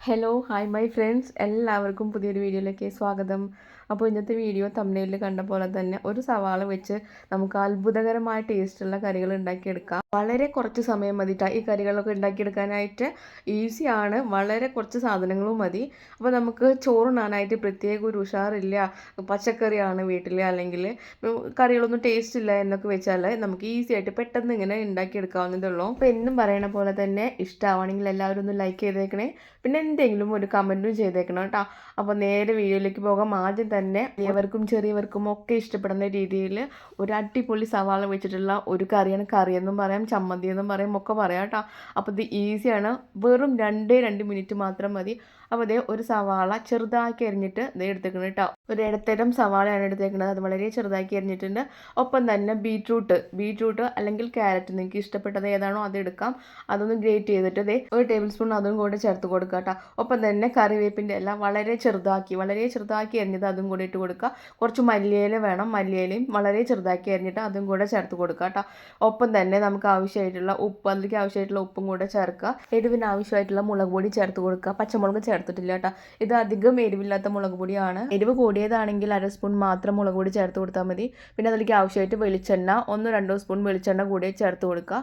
Hello hi my friends, എല്ലാവർക്കും പുതിയൊരു വീഡിയോയിലേക്ക് സ്വാഗതം. അപ്പോൾ ഇന്നത്തെ വീഡിയോ തംബ്നെയിലിൽ കണ്ട പോലെ തന്നെ ഒരു സവാള വെച്ച് നമുക്ക് അത്ഭുതകരമായ ടേസ്റ്റുള്ള കറികൾ ഉണ്ടാക്കിയെടുക്കാം. വളരെ കുറച്ച് സമയം മതിട്ടാ ഈ കറികളൊക്കെ ഉണ്ടാക്കിയെടുക്കാനായിട്ട്. ഈസിയാണ്, വളരെ കുറച്ച് സാധനങ്ങളും മതി. അപ്പോൾ നമുക്ക് ചോറുണ്ണാനായിട്ട് പ്രത്യേക ഒരു ഉഷാറില്ല, പച്ചക്കറിയാണ് വീട്ടിൽ, അല്ലെങ്കിൽ കറികളൊന്നും ടേസ്റ്റ് ഇല്ല എന്നൊക്കെ വെച്ചാൽ നമുക്ക് ഈസി ആയിട്ട് പെട്ടെന്ന് ഇങ്ങനെ ഉണ്ടാക്കിയെടുക്കാവുന്നതേ ഉള്ളൂ. അപ്പോൾ എന്നും പറയണ പോലെ തന്നെ ഇഷ്ടമാണെങ്കിൽ എല്ലാവരും ഒന്ന് ലൈക്ക് ചെയ്തേക്കണേ, പിന്നെ എന്തെങ്കിലും ഒരു കമൻറ്റും ചെയ്തേക്കണം കേട്ടോ. അപ്പോൾ നേരെ വീഡിയോയിലേക്ക് പോകാം. ആദ്യം തന്നെ വലിയവർക്കും ചെറിയവർക്കും ഒക്കെ ഇഷ്ടപ്പെടുന്ന രീതിയിൽ ഒരു അടിപൊളി സവാള വെച്ചിട്ടുള്ള ഒരു കറിയാണ്. കറിയെന്നും പറയാം, ചമ്മന്തി എന്നും പറയാം, ഒക്കെ പറയാം കേട്ടോ. അപ്പോൾ ഇത് ഈസിയാണ്, വെറും 2 മിനിറ്റ് മാത്രം മതി. അപ്പോൾ അതേ ഒരു സവാള ചെറുതാക്കി അരിഞ്ഞിട്ട് ഇത് എടുത്തേക്കണം കേട്ടോ. ഒരു ഇടത്തരം സവാളയാണ് എടുത്തേക്കുന്നത്, അത് വളരെ ചെറുതാക്കി അരിഞ്ഞിട്ടുണ്ട്. ഒപ്പം തന്നെ ബീട്രൂട്ട് അല്ലെങ്കിൽ ക്യാരറ്റ്, നിങ്ങൾക്ക് ഇഷ്ടപ്പെട്ടത് ഏതാണോ അത് എടുക്കാം. അതൊന്ന് ഗ്രേറ്റ് ചെയ്തിട്ട് ഇതേ 1 ടേബിൾ സ്പൂൺ അതും കൂടെ ചേർത്ത് കൊടുക്കുക കേട്ടോ. ഒപ്പം തന്നെ കറിവേപ്പിൻ്റെ എല്ലാം വളരെ ചെറുതാക്കി അരിഞ്ഞത് അതും കൂടെ ഇട്ട് കൊടുക്കുക. കുറച്ച് മല്ലിയില വേണം, മല്ലിയിലയും വളരെ ചെറുതാക്കി അരിഞ്ഞിട്ട് അതും കൂടെ ചേർത്ത് കൊടുക്കുക കേട്ടോ. ഒപ്പം തന്നെ നമുക്ക് ആവശ്യമായിട്ടുള്ള ഉപ്പ്, അതിലേക്ക് ആവശ്യമായിട്ടുള്ള ഉപ്പും കൂടെ ചേർക്കുക. എരിവിന് ആവശ്യമായിട്ടുള്ള മുളക് പൊടി ചേർത്ത് കൊടുക്കുക. പച്ചമുളക് ചേർത്തിട്ടില്ല കേട്ടോ, ഇത് അധികം എരിവില്ലാത്ത മുളക് പൊടിയാണ്. എരിവ് കൂടിയതാണെങ്കിൽ 1/2 സ്പൂൺ മാത്രം മുളക് പൊടി ചേർത്ത് കൊടുത്താൽ മതി. പിന്നെ അതിലേക്ക് ആവശ്യമായിട്ട് വെളിച്ചെണ്ണ 1-2 സ്പൂൺ വെളിച്ചെണ്ണ കൂടി ചേർത്ത് കൊടുക്കുക.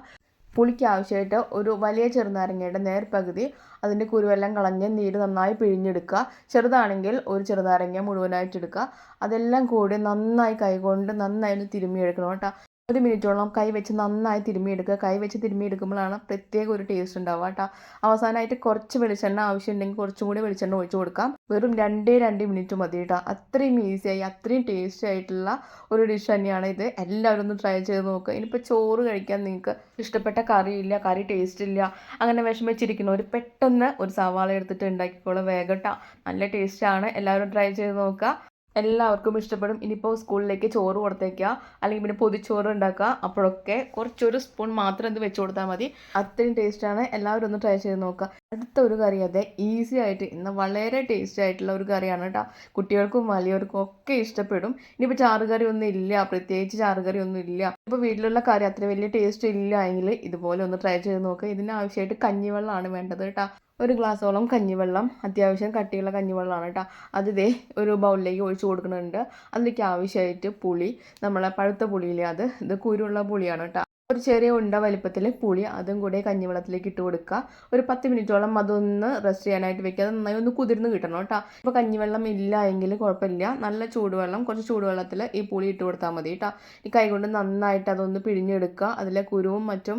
പുളിക്ക് ആവശ്യമായിട്ട് ഒരു വലിയ ചെറുനാരങ്ങയുടെ നേർപകുതി അതിൻ്റെ കുരുവെല്ലാം കളഞ്ഞ് നീര് നന്നായി പിഴിഞ്ഞെടുക്കുക. ചെറുതാണെങ്കിൽ ഒരു ചെറുനാരങ്ങ മുഴുവനായിട്ട് എടുക്കുക. അതെല്ലാം കൂടി നന്നായി കൈകൊണ്ട് നന്നായി ഒന്ന് തിരുമ്മിയെടുക്കണം കേട്ടോ. 1 മിനിറ്റോളം കൈ വെച്ച് നന്നായി തിരുമ്മിയെടുക്കുക. കൈ വെച്ച് തിരുമ്മിയെടുക്കുമ്പോഴാണ് പ്രത്യേക ഒരു ടേസ്റ്റ് ഉണ്ടാവുക കേട്ടോ. അവസാനമായിട്ട് കുറച്ച് വെളിച്ചെണ്ണ ആവശ്യമുണ്ടെങ്കിൽ കുറച്ചും കൂടി വെളിച്ചെണ്ണ ഒഴിച്ച് കൊടുക്കാം. വെറും 2 മിനിറ്റ് മതി കേട്ടോ. അത്രയും ഈസിയായി, അത്രയും ടേസ്റ്റി ആയിട്ടുള്ള ഒരു ഡിഷ് തന്നെയാണ് ഇത്. എല്ലാവരും ഒന്ന് ട്രൈ ചെയ്ത് നോക്കുക. ഇനിയിപ്പോൾ ചോറ് കഴിക്കാൻ നിങ്ങൾക്ക് ഇഷ്ടപ്പെട്ട കറിയില്ല, കറി ടേസ്റ്റ് ഇല്ല, അങ്ങനെ വിഷമിച്ചിരിക്കുന്ന ഒരു പെട്ടെന്ന് ഒരു സവാള എടുത്തിട്ട് ഉണ്ടാക്കിക്കോളാം വേഗം കേട്ടോ. നല്ല ടേസ്റ്റാണ്, എല്ലാവരും ട്രൈ ചെയ്ത് നോക്കുക. എല്ലാവർക്കും ഇഷ്ടപ്പെടും. ഇനിയിപ്പോൾ സ്കൂളിലേക്ക് ചോറ് കൊടുത്തേക്കുക, അല്ലെങ്കിൽ പിന്നെ പൊതിച്ചോറ് ഉണ്ടാക്കുക, അപ്പോഴൊക്കെ കുറച്ചൊരു സ്പൂൺ മാത്രം ഇത് വെച്ച് കൊടുത്താൽ മതി. അത്രയും ടേസ്റ്റാണ്, എല്ലാവരും ഒന്ന് ട്രൈ ചെയ്ത് നോക്കുക. അടുത്ത ഒരു കറി അതെ ഈസി ആയിട്ട് ഇന്ന് വളരെ ടേസ്റ്റി ആയിട്ടുള്ള ഒരു കറിയാണ് കേട്ടോ. കുട്ടികൾക്കും വലിയവർക്കും ഒക്കെ ഇഷ്ടപ്പെടും. ഇനിയിപ്പോൾ ചാറുകറി ഒന്നും ഇല്ല, പ്രത്യേകിച്ച് ചാറുകറി ഒന്നും ഇല്ല, ഇപ്പോൾ വീട്ടിലുള്ള കറി അത്ര വലിയ ടേസ്റ്റ് ഇല്ല എങ്കിൽ ഇതുപോലെ ഒന്ന് ട്രൈ ചെയ്ത് നോക്കുക. ഇതിന് ആവശ്യമായിട്ട് കഞ്ഞിവെള്ളമാണ് വേണ്ടത് കേട്ടോ. 1 ഗ്ലാസോളം കഞ്ഞിവെള്ളം, അത്യാവശ്യം കട്ടിയുള്ള കഞ്ഞിവെള്ളമാണ് കേട്ടോ. അത് ഇതേ ഒരു ബൗളിലേക്ക് ഒഴിച്ച് കൊടുക്കുന്നുണ്ട്. അതിലേക്ക് ആവശ്യമായിട്ട് പുളി, നമ്മളെ പഴുത്ത പുളിയില്ലേ, ഇത് കുരുള്ള പുളിയാണ് കേട്ടോ. ഒരു ചെറിയ ഉണ്ട വലിപ്പത്തിൽ പുളി, അതും കൂടെ കഞ്ഞിവെള്ളത്തിലേക്ക് ഇട്ട് കൊടുക്കുക. ഒരു 10 മിനിറ്റോളം അതൊന്ന് റെസ്റ്റ് ചെയ്യാനായിട്ട് വെക്കുക. അത് നന്നായി ഒന്ന് കുതിർന്ന് കിട്ടണം കേട്ടോ. ഇപ്പോൾ കഞ്ഞിവെള്ളം ഇല്ല എങ്കിൽ കുഴപ്പമില്ല, നല്ല ചൂടുവെള്ളം, കുറച്ച് ചൂടുവെള്ളത്തിൽ ഈ പുളി ഇട്ട് കൊടുത്താൽ മതി കേട്ടോ. ഈ കൈകൊണ്ട് നന്നായിട്ട് അതൊന്ന് പിഴിഞ്ഞെടുക്കുക. അതിലെ കുരുവും മറ്റും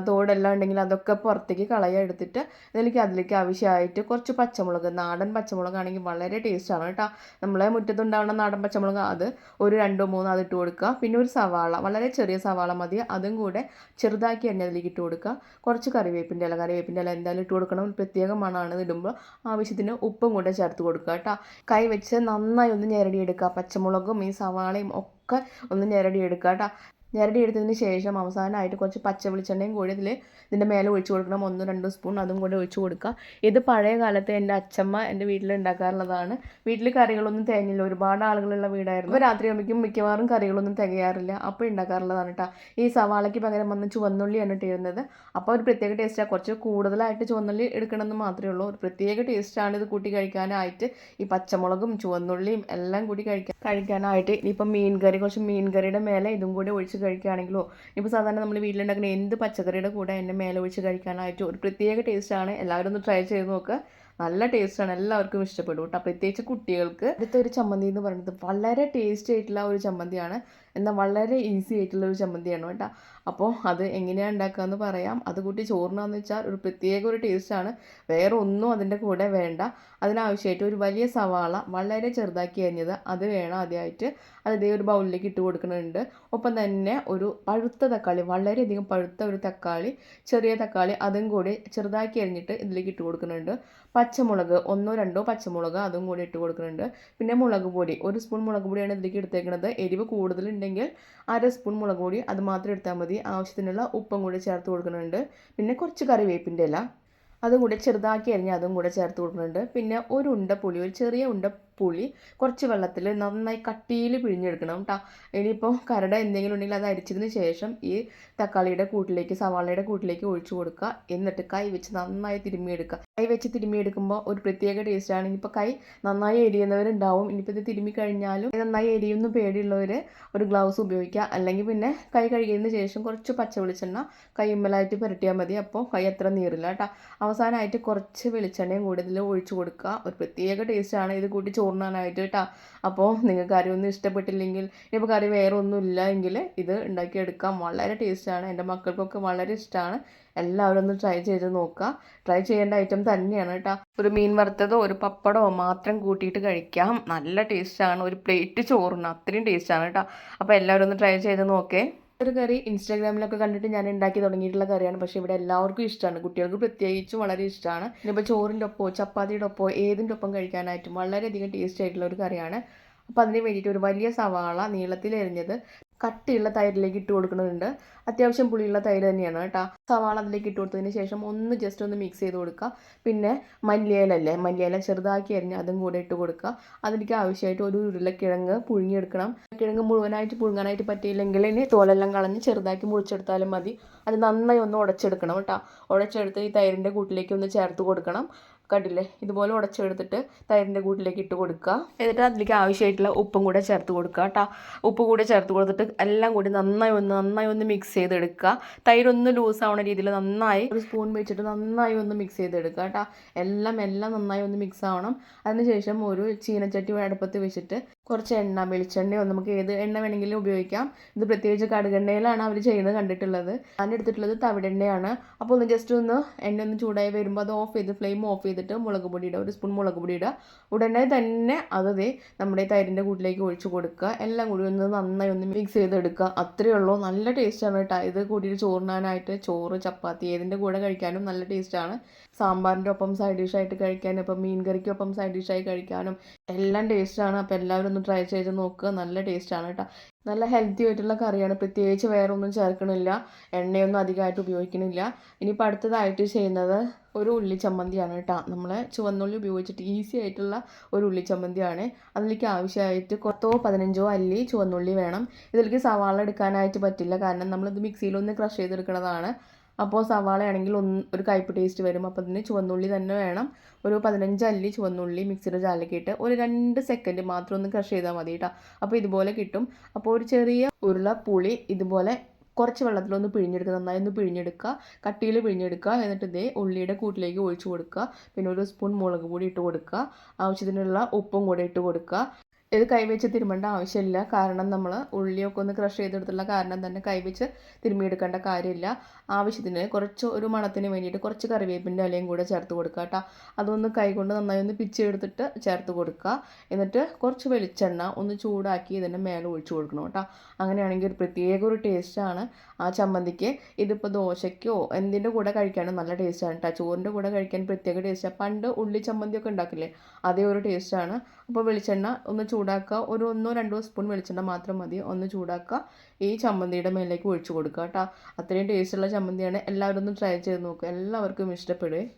തോടെല്ലാം ഉണ്ടെങ്കിൽ അതൊക്കെ പുറത്തേക്ക് എടുത്തിട്ട് അതിലേക്ക് ആവശ്യമായിട്ട് കുറച്ച് പച്ചമുളക്, നാടൻ പച്ചമുളകാണെങ്കിൽ വളരെ ടേസ്റ്റാണ് കേട്ടോ. നമ്മളെ മുറ്റത്തുണ്ടാവുന്ന നാടൻ പച്ചമുളക് അത് ഒരു 2-3 അത് ഇട്ട് കൊടുക്കുക. പിന്നെ ഒരു സവാള, വളരെ ചെറിയ സവാള മതി, അതും കൂടെ ചെറുതാക്കി അതിലേക്ക് ഇട്ട് കൊടുക്കുക. കുറച്ച് കറിവേപ്പിൻ്റെ ഇല എന്തായാലും ഇട്ട് കൊടുക്കണം, പ്രത്യേക മണമാണ് ഇടുമ്പോൾ. ആവശ്യത്തിന് ഉപ്പും കൂടെ ചേർത്ത് കൊടുക്കുക കേട്ടോ. കൈ വെച്ച് നന്നായി ഒന്ന് ഞെരടിയെടുക്കുക. പച്ചമുളകും ഈ സവാളയും ഒക്കെ ഒന്ന് ഞെരടിയെടുക്കുക കേട്ടോ. ഞെരടിയെടുത്തതിന് ശേഷം അവസാനമായിട്ട് കുറച്ച് പച്ച വെളിച്ചെണ്ണയും കൂടി ഇതിൻ്റെ മേലെ ഒഴിച്ച് കൊടുക്കണം. 1-2 സ്പൂൺ അതും കൂടി ഒഴിച്ച് കൊടുക്കുക. ഇത് പഴയ കാലത്ത് എൻ്റെ അച്ഛമ്മ എൻ്റെ വീട്ടിൽ ഉണ്ടാക്കാറുള്ളതാണ്. വീട്ടിൽ കറികളൊന്നും തികഞ്ഞില്ല, ഒരുപാട് ആളുകളുള്ള വീടായിരുന്നു. അപ്പോൾ രാത്രിയാകുമ്പോഴേക്കും മിക്കവാറും കറികളൊന്നും തികയാറില്ല, അപ്പോൾ ഉണ്ടാക്കാറുള്ളതാണ് കേട്ടോ. ഈ സവാളയ്ക്ക് പകരം വന്ന് ചുവന്നുള്ളിയാണ് ഇട്ടിരുന്നത്. അപ്പോൾ ഒരു പ്രത്യേക ടേസ്റ്റാണ്. കുറച്ച് കൂടുതലായിട്ട് ചുവന്നുള്ളി എടുക്കണമെന്ന് മാത്രമേ ഉള്ളൂ. ഒരു പ്രത്യേക ടേസ്റ്റാണ് ഇത് കൂട്ടി കഴിക്കാനായിട്ട്. ഈ പച്ചമുളകും ചുവന്നുള്ളിയും എല്ലാം കൂടി കഴിക്കാനായിട്ട്. ഇനിയിപ്പം കുറച്ച് മീൻ കറിയുടെ മേലെ ഇതും കൂടി ഒഴിച്ച് കഴിക്കുകയാണെങ്കിലോ, ഇപ്പോൾ സാധാരണ നമ്മൾ വീട്ടിലുണ്ടാക്കുന്ന എന്ത് പച്ചക്കറിയുടെ കൂടെ എൻ്റെ മേലെ ഒഴിച്ച് കഴിക്കാനായിട്ട് ഒരു പ്രത്യേക ടേസ്റ്റാണ്. എല്ലാവരും ഒന്ന് ട്രൈ ചെയ്ത് നോക്കുക. നല്ല ടേസ്റ്റാണ്, എല്ലാവർക്കും ഇഷ്ടപ്പെടും കേട്ടോ, പ്രത്യേകിച്ച് കുട്ടികൾക്ക്. അടുത്തൊരു ചമ്മന്തി എന്ന് പറയുന്നത് വളരെ ടേസ്റ്റി ആയിട്ടുള്ള ഒരു ചമ്മന്തിയാണ്, എന്നാൽ വളരെ ഈസി ആയിട്ടുള്ള ഒരു ചമ്മന്തിയാണ് കേട്ടോ. അപ്പോൾ അത് എങ്ങനെയാണ് ഉണ്ടാക്കുകയെന്ന് പറയാം. അത് കൂട്ടി ചോറിനാന്ന് വെച്ചാൽ ഒരു പ്രത്യേക ഒരു ടേസ്റ്റാണ്. വേറെ ഒന്നും അതിൻ്റെ കൂടെ വേണ്ട. അതിനാവശ്യമായിട്ട് ഒരു വലിയ സവാള വളരെ ചെറുതാക്കി അരിഞ്ഞത് അത് വേണം ആദ്യമായിട്ട്. അത് ഒരു ബൗളിലേക്ക് ഇട്ട് കൊടുക്കുന്നുണ്ട്. ഒപ്പം തന്നെ ഒരു പഴുത്ത തക്കാളി, വളരെയധികം പഴുത്ത ഒരു തക്കാളി, ചെറിയ തക്കാളി, അതും കൂടി ചെറുതാക്കി അരിഞ്ഞിട്ട് ഇതിലേക്ക് ഇട്ട് കൊടുക്കുന്നുണ്ട്. പച്ചമുളക് 1-2 പച്ചമുളക് അതും കൂടി ഇട്ട് കൊടുക്കുന്നുണ്ട്. പിന്നെ മുളക് പൊടി 1 സ്പൂൺ മുളക് പൊടിയാണ് ഇതിലേക്ക് എടുത്തേക്കുന്നത്. എരിവ് കൂടുതലുണ്ടെങ്കിൽ 1/2 സ്പൂൺ മുളക് പൊടി അത് മാത്രം എടുത്താൽ മതി. ആവശ്യത്തിനുള്ള ഉപ്പും കൂടി ചേർത്ത് കൊടുക്കുന്നുണ്ട്. പിന്നെ കുറച്ച് കറിവേപ്പിൻ്റെ ഇല അതും കൂടി ചെറുതാക്കി അരിഞ്ഞ് അതും കൂടെ ചേർത്ത് കൊടുക്കുന്നുണ്ട്. പിന്നെ ഒരു ചെറിയ ഉണ്ട പുളി കുറച്ച് വെള്ളത്തിൽ നന്നായി കട്ടിയിൽ പിഴിഞ്ഞെടുക്കണം കേട്ടോ. ഇനിയിപ്പോൾ കരട് എന്തെങ്കിലും ഉണ്ടെങ്കിൽ അത് അരിച്ചതിന് ശേഷം ഈ തക്കാളിയുടെ കൂട്ടിലേക്ക് സവാളയുടെ കൂട്ടിലേക്ക് ഒഴിച്ചു കൊടുക്കുക. എന്നിട്ട് കൈ വെച്ച് നന്നായി തിരുമ്മിയെടുക്കുക. കൈ വെച്ച് തിരുമ്മിയെടുക്കുമ്പോൾ ഒരു പ്രത്യേക ടേസ്റ്റാണ്. ഇനിയിപ്പോൾ കൈ നന്നായി എരിയുന്നവരുണ്ടാവും. ഇനിയിപ്പോൾ ഇത് തിരുമ്മി കഴിഞ്ഞാലും നന്നായി എരിയുന്ന പേടിയുള്ളവർ ഒരു ഗ്ലൗസ് ഉപയോഗിക്കുക. അല്ലെങ്കിൽ പിന്നെ കൈ കഴുകിയതിന് ശേഷം കുറച്ച് പച്ച വെളിച്ചെണ്ണ കൈമ്മലായിട്ട് പുരട്ടിയാൽ മതി. അപ്പോൾ കൈ അത്ര നീറില്ല കേട്ടോ. അവസാനമായിട്ട് കുറച്ച് വെളിച്ചെണ്ണയും കൂടി ഇതിൽ ഒഴിച്ചു കൊടുക്കുക. ഒരു പ്രത്യേക ടേസ്റ്റാണ് ഇത് കൂട്ടി ചോറിനാനായിട്ട് കേട്ടോ. അപ്പോൾ നിങ്ങൾക്ക് കറിയൊന്നും ഇഷ്ടപ്പെട്ടില്ലെങ്കിൽ ഇപ്പോൾ കറി വേറെ ഒന്നും ഇല്ല എങ്കിൽ ഇത് ഉണ്ടാക്കിയെടുക്കാം. വളരെ ടേസ്റ്റാണ്. എൻ്റെ മക്കൾക്കൊക്കെ വളരെ ഇഷ്ടമാണ്. എല്ലാവരും ഒന്ന് ട്രൈ ചെയ്ത് നോക്കുക. ട്രൈ ചെയ്യേണ്ട ഐറ്റം തന്നെയാണ് കേട്ടോ. ഒരു മീൻ വറുത്തതോ ഒരു പപ്പടമോ മാത്രം കൂട്ടിയിട്ട് കഴിക്കാം. നല്ല ടേസ്റ്റാണ്. ഒരു പ്ലേറ്റ് ചോറിന് അത്രയും ടേസ്റ്റാണ് കേട്ടോ. അപ്പോൾ എല്ലാവരും ഒന്ന് ട്രൈ ചെയ്ത് നോക്കേ. ഒരു കറി ഇൻസ്റ്റാഗ്രാമിലൊക്കെ കണ്ടിട്ട് ഞാൻ ഉണ്ടാക്കി തുടങ്ങിയിട്ടുള്ള കറിയാണ്. പക്ഷേ ഇവിടെ എല്ലാവർക്കും ഇഷ്ടമാണ്. കുട്ടികൾക്ക് പ്രത്യേകിച്ചും വളരെ ഇഷ്ടമാണ്. ഇനിയിപ്പോൾ ചോറിൻ്റെ ഒപ്പമോ ചപ്പാത്തിയുടെ ഒപ്പമോ ഏതിൻ്റെ ഒപ്പം കഴിക്കാനായിട്ടും വളരെയധികം ടേസ്റ്റ് ആയിട്ടുള്ള ഒരു കറിയാണ്. അപ്പോൾ അതിന് വേണ്ടിയിട്ട് ഒരു വലിയ സവാള നീളത്തിൽ എരിഞ്ഞത് കട്ടിയുള്ള തൈരിലേക്ക് ഇട്ട് കൊടുക്കുന്നുണ്ട്. അത്യാവശ്യം പുളിയുള്ള തൈര് തന്നെയാണ് കേട്ടോ. സവാള അതിലേക്ക് ഇട്ട് കൊടുത്തതിന് ശേഷം ഒന്ന് ജസ്റ്റ് ഒന്ന് മിക്സ് ചെയ്ത് കൊടുക്കുക. പിന്നെ മല്ലിയില ചെറുതാക്കി അരിഞ്ഞ് അതും കൂടെ ഇട്ട് കൊടുക്കുക. അതിലേക്ക് ആവശ്യമായിട്ട് ഒരു ഉരുളക്കിഴങ്ങ് പുഴുങ്ങിയെടുക്കണം. കിഴങ്ങ് മുഴുവനായിട്ട് പുഴുങ്ങാനായിട്ട് പറ്റിയില്ലെങ്കിൽ ഇനി തോലെല്ലാം കളഞ്ഞ് ചെറുതാക്കി മുറിച്ചെടുത്താലും മതി. അത് നന്നായി ഒന്ന് ഉടച്ചെടുക്കണം കേട്ടോ. ഉടച്ചെടുത്ത് ഈ തൈരിൻ്റെ കൂട്ടിലേക്ക് ഒന്ന് ചേർത്ത് കൊടുക്കണം. കണ്ടില്ലേ, ഇതുപോലെ ഉടച്ചെടുത്തിട്ട് തൈരിൻ്റെ കൂട്ടിലേക്ക് ഇട്ട് കൊടുക്കുക. എന്നിട്ട് അതിലേക്ക് ആവശ്യമായിട്ടുള്ള ഉപ്പും കൂടെ ചേർത്ത് കൊടുക്കുക കേട്ടോ. ഉപ്പ് കൂടെ ചേർത്ത് കൊടുത്തിട്ട് എല്ലാം കൂടി നന്നായി ഒന്ന് മിക്സ് ചെയ്തെടുക്കുക. തൈരൊന്ന് ലൂസ് ആവുന്ന രീതിയിൽ നന്നായി ഒരു സ്പൂൺ വെച്ചിട്ട് നന്നായി ഒന്ന് മിക്സ് ചെയ്തെടുക്കുക കേട്ടോ. എല്ലാം നന്നായി ഒന്ന് മിക്സ് ആവണം. അതിനുശേഷം ഒരു ചീനച്ചട്ടി അടുപ്പത്ത് വെച്ചിട്ട് കുറച്ച് വെളിച്ചെണ്ണയോ നമുക്ക് ഏത് എണ്ണ വേണമെങ്കിലും ഉപയോഗിക്കാം. ഇത് പ്രത്യേകിച്ച് കടുകെണ്ണയിലാണ് അവർ ചെയ്യുന്നത് കണ്ടിട്ടുള്ളത്. ഞാൻ എടുത്തിട്ടുള്ളത് തവിടെണ്ണയാണ്. അപ്പോൾ ഒന്ന് ജസ്റ്റ് എണ്ണ ഒന്ന് ചൂടായി വരുമ്പോൾ അത് ഫ്ലെയിം ഓഫ് ചെയ്തിട്ട് മുളക് പൊടി ഇടുക. ഒരു സ്പൂൺ മുളക് പൊടി ഇടുക. ഉടനെ തന്നെ അത് നമ്മുടെ തൈരിൻ്റെ കൂട്ടിലേക്ക് ഒഴിച്ചു കൊടുക്കുക. എല്ലാം കൂടി നന്നായി ഒന്ന് മിക്സ് ചെയ്തെടുക്കുക. അത്രയേ ഉള്ളൂ. നല്ല ടേസ്റ്റാണ് കേട്ടോ. ഇത് കൂടിയിട്ട് ചോറിനാനായിട്ട് ചോറ് ചപ്പാത്തി ഏതിൻ്റെ കൂടെ കഴിക്കാനും നല്ല ടേസ്റ്റാണ്. സാമ്പാറിൻ്റെ ഒപ്പം സൈഡ് ഡിഷായിട്ട് കഴിക്കാനും ഇപ്പം മീൻ കറിക്കൊപ്പം സൈഡ് ഡിഷായി കഴിക്കാനും എല്ലാം ടേസ്റ്റാണ്. അപ്പോൾ എല്ലാവരും ഒന്ന് ട്രൈ ചെയ്ത് നോക്കുക. നല്ല ടേസ്റ്റാണ് കേട്ടോ. നല്ല ഹെൽത്തി ആയിട്ടുള്ള കറിയാണ്. പ്രത്യേകിച്ച് വേറെ ഒന്നും ചേർക്കണില്ല. എണ്ണയൊന്നും അധികമായിട്ട് ഉപയോഗിക്കണില്ല. ഇനിയിപ്പോൾ അടുത്തതായിട്ട് ചെയ്യുന്നത് ഒരു ഉള്ളി ചമ്മന്തിയാണ് കേട്ടോ. നമ്മൾ ചുവന്നുള്ളി ഉപയോഗിച്ചിട്ട് ഈസി ആയിട്ടുള്ള ഒരു ഉള്ളി ചമ്മന്തിയാണ്. അതിലേക്ക് ആവശ്യമായിട്ട് 10-15 അല്ലി ചുവന്നുള്ളി വേണം. ഇതിലേക്ക് സവാള എടുക്കാനായിട്ട് പറ്റില്ല. കാരണം നമ്മളിത് മിക്സിയിലൊന്ന് ക്രഷ് ചെയ്തെടുക്കുന്നതാണ്. അപ്പോൾ സവാളയാണെങ്കിൽ ഒരു കയ്പ്പ് ടേസ്റ്റ് വരും. അപ്പോൾ അതിന് ചുവന്നുള്ളി തന്നെ വേണം. ഒരു 15 അല്ലി ചുവന്നുള്ളി മിക്സിയുടെ ജാറിലേക്ക് ഇട്ട് ഒരു 2 സെക്കൻഡ് മാത്രം ഒന്ന് ക്രഷ് ചെയ്താൽ മതി കേട്ടോ. അപ്പോൾ ഇതുപോലെ കിട്ടും. അപ്പോൾ ഒരു ചെറിയ ഉരുള പുളി ഇതുപോലെ കുറച്ച് വെള്ളത്തിലൊന്ന് പിഴിഞ്ഞെടുക്കുക. നന്നായി ഒന്ന് പിഴിഞ്ഞെടുക്കുക. കട്ടിയിൽ പിഴിഞ്ഞെടുക്കുക. എന്നിട്ട് ഉള്ളിയുടെ കൂട്ടിലേക്ക് ഒഴിച്ചു കൊടുക്കുക. പിന്നെ ഒരു സ്പൂൺ മുളക് പൊടി ഇട്ട് കൊടുക്കുക. ആവശ്യത്തിനുള്ള ഉപ്പും കൂടെ ഇട്ട് കൊടുക്കുക. ഇത് കൈവച്ച് തിരുമ്പേണ്ട ആവശ്യമില്ല. കാരണം നമ്മൾ ഉള്ളിയൊക്കെ ഒന്ന് ക്രഷ് ചെയ്തെടുത്തുള്ള കാരണം തന്നെ കൈവച്ച് തിരുമ്മിയെടുക്കേണ്ട കാര്യമില്ല. ആവശ്യത്തിന് കുറച്ച് ഒരു മണത്തിന് വേണ്ടിയിട്ട് കുറച്ച് കറിവേപ്പിൻ്റെ ഇലയും കൂടെ ചേർത്ത് കൊടുക്കുക കേട്ടോ. അതൊന്ന് കൈകൊണ്ട് നന്നായി ഒന്ന് പിച്ചെടുത്തിട്ട് ചേർത്ത് കൊടുക്കുക. എന്നിട്ട് കുറച്ച് വെളിച്ചെണ്ണ ഒന്ന് ചൂടാക്കി ഇതിൻ്റെ മേലെ ഒഴിച്ചു കൊടുക്കണം കേട്ടോ. അങ്ങനെയാണെങ്കിൽ ഒരു പ്രത്യേക ഒരു ടേസ്റ്റാണ് ആ ചമ്മന്തിക്ക്. ഇതിപ്പോൾ ദോശയ്ക്കോ എന്തിൻ്റെ കൂടെ കഴിക്കാനും നല്ല ടേസ്റ്റാണ് കേട്ടോ. ചോറിൻ്റെ കൂടെ കഴിക്കാൻ പ്രത്യേക ടേസ്റ്റാണ്. പണ്ട് ഉള്ളി ചമ്മന്തിയൊക്കെ ഉണ്ടാക്കില്ലേ, അതേ ഒരു ടേസ്റ്റാണ്. അപ്പോൾ വെളിച്ചെണ്ണ ഒന്ന് ചൂടാക്കുക. ഒരു 1-2 സ്പൂൺ വെളിച്ചെണ്ണ മാത്രം മതി. ഒന്ന് ചൂടാക്കുക. ഈ ചമ്മന്തിയുടെ മേലേക്ക് ഒഴിച്ചു കൊടുക്കുക കേട്ടോ. അത്രയും ടേസ്റ്റുള്ള ചമ്മന്തിയാണ്. എല്ലാവരും ഒന്ന് ട്രൈ ചെയ്ത് നോക്കുക. എല്ലാവർക്കും ഇഷ്ടപ്പെടും.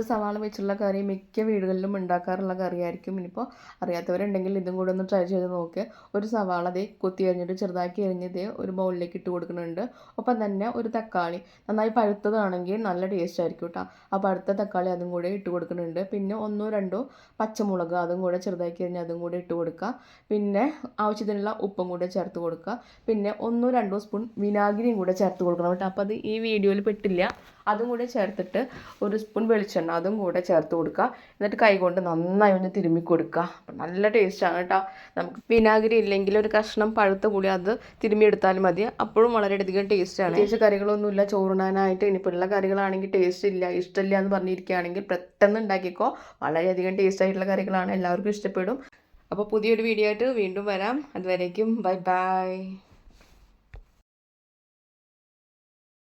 സവാള വെച്ചുള്ള കറി മിക്ക വീടുകളിലും ഉണ്ടാക്കാറുള്ള കറിയായിരിക്കും. ഇനിയിപ്പോൾ അറിയാത്തവരുണ്ടെങ്കിൽ ഇതും കൂടെ ഒന്ന് ട്രൈ ചെയ്ത് നോക്കുക. ഒരു സവാള കൊത്തി അരിഞ്ഞിട്ട് ചെറുതാക്കി അരിഞ്ഞത് ഒരു ബൗളിലേക്ക് ഇട്ട് കൊടുക്കുന്നുണ്ട്. ഒപ്പം തന്നെ ഒരു തക്കാളി നന്നായി പഴുത്തതാണെങ്കിൽ നല്ല ടേസ്റ്റ് ആയിരിക്കും കേട്ടോ. ആ പഴുത്ത തക്കാളി അതും കൂടെ ഇട്ട് കൊടുക്കുന്നുണ്ട്. പിന്നെ 1-2 പച്ചമുളക് അതും കൂടെ ചെറുതാക്കി അരിഞ്ഞ് അതും കൂടെ ഇട്ട് കൊടുക്കുക. പിന്നെ ആവശ്യത്തിനുള്ള ഉപ്പും കൂടെ ചേർത്ത് കൊടുക്കുക. പിന്നെ 1-2 സ്പൂൺ വിനാഗിരിയും കൂടെ ചേർത്ത് കൊടുക്കണം കേട്ടോ. അപ്പോൾ അത് ഈ വീഡിയോയിൽ പെട്ടില്ല. അതും കൂടെ ചേർത്തിട്ട് ഒരു സ്പൂൺ വെളിച്ചെണ്ണ അതും കൂടെ ചേർത്ത് കൊടുക്കുക. എന്നിട്ട് കൈകൊണ്ട് നന്നായി ഒന്ന് തിരുമ്മി കൊടുക്കുക. അപ്പം നല്ല ടേസ്റ്റാണ് കേട്ടോ. നമുക്ക് വിനാഗിരി ഇല്ലെങ്കിൽ ഒരു കഷ്ണം പഴുത്ത കൂടി അത് തിരുമ്മിയെടുത്താലും മതി. അപ്പോഴും വളരെയധികം ടേസ്റ്റാണ്. ടേസ്റ്റ് കറികളൊന്നുമില്ല ചോറിനാനായിട്ട്. ഇനിയിപ്പോൾ ഉള്ള കറികളാണെങ്കിൽ ടേസ്റ്റ് ഇല്ല ഇഷ്ടമില്ല എന്ന് പറഞ്ഞിരിക്കുകയാണെങ്കിൽ പെട്ടെന്ന് ഉണ്ടാക്കിക്കോ. വളരെയധികം ടേസ്റ്റ് ആയിട്ടുള്ള കറികളാണ്. എല്ലാവർക്കും ഇഷ്ടപ്പെടും. അപ്പോൾ പുതിയൊരു വീഡിയോ ആയിട്ട് വീണ്ടും വരാം. അതുവരേക്കും ബൈ ബൈ.